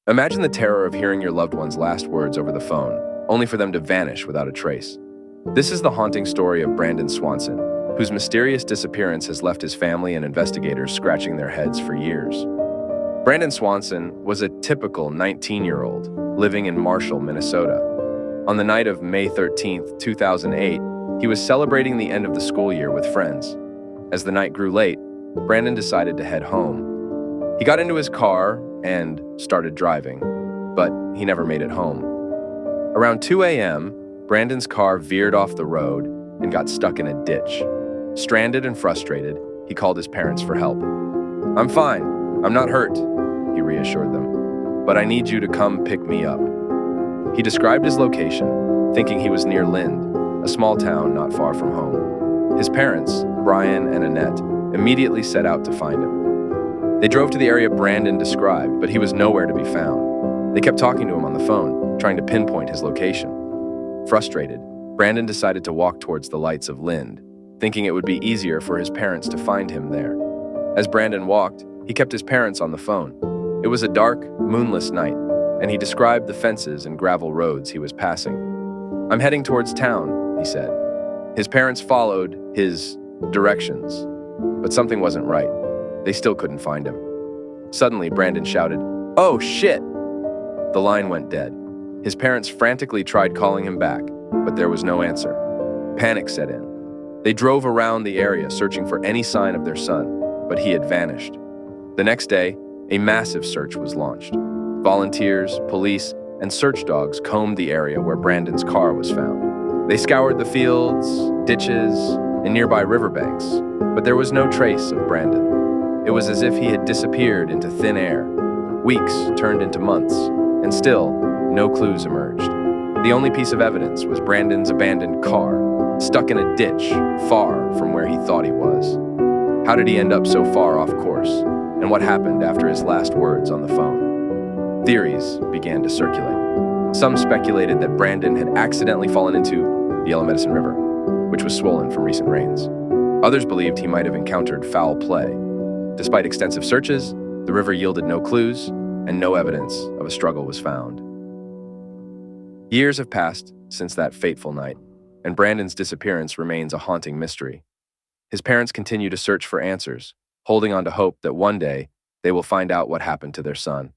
Imagine the terror of hearing your loved one's last words over the phone, only for them to vanish without a trace. This is the haunting story of Brandon Swanson, whose mysterious disappearance has left his family and investigators scratching their heads for years. Brandon Swanson was a typical 19-year-old living in Marshall, Minnesota. On the night of May 13, 2008, he was celebrating the end of the school year with friends. As the night grew late, Brandon decided to head home. He got into his car and started driving, but he never made it home. Around 2 a.m., Brandon's car veered off the road and got stuck in a ditch. Stranded and frustrated, he called his parents for help. "I'm fine. I'm not hurt," he reassured them, "but I need you to come pick me up." He described his location, thinking he was near Lind, a small town not far from home. His parents, Brian and Annette, immediately set out to find him. They drove to the area Brandon described, but he was nowhere to be found. They kept talking to him on the phone, trying to pinpoint his location. Frustrated, Brandon decided to walk towards the lights of Lind, thinking it would be easier for his parents to find him there. As Brandon walked, he kept his parents on the phone. It was a dark, moonless night, and he described the fences and gravel roads he was passing. "I'm heading towards town," he said. His parents followed his directions, but something wasn't right. They still couldn't find him. Suddenly, Brandon shouted, "Oh, shit!" The line went dead. His parents frantically tried calling him back, but there was no answer. Panic set in. They drove around the area searching for any sign of their son, but he had vanished. The next day, a massive search was launched. Volunteers, police, and search dogs combed the area where Brandon's car was found. They scoured the fields, ditches, and nearby riverbanks, but there was no trace of Brandon. It was as if he had disappeared into thin air. Weeks turned into months, and still, no clues emerged. The only piece of evidence was Brandon's abandoned car, stuck in a ditch far from where he thought he was. How did he end up so far off course? And what happened after his last words on the phone? Theories began to circulate. Some speculated that Brandon had accidentally fallen into the Yellow Medicine River, which was swollen from recent rains. Others believed he might have encountered foul play. Despite extensive searches, the river yielded no clues, and no evidence of a struggle was found. Years have passed since that fateful night, and Brandon's disappearance remains a haunting mystery. His parents continue to search for answers, holding on to hope that one day they will find out what happened to their son.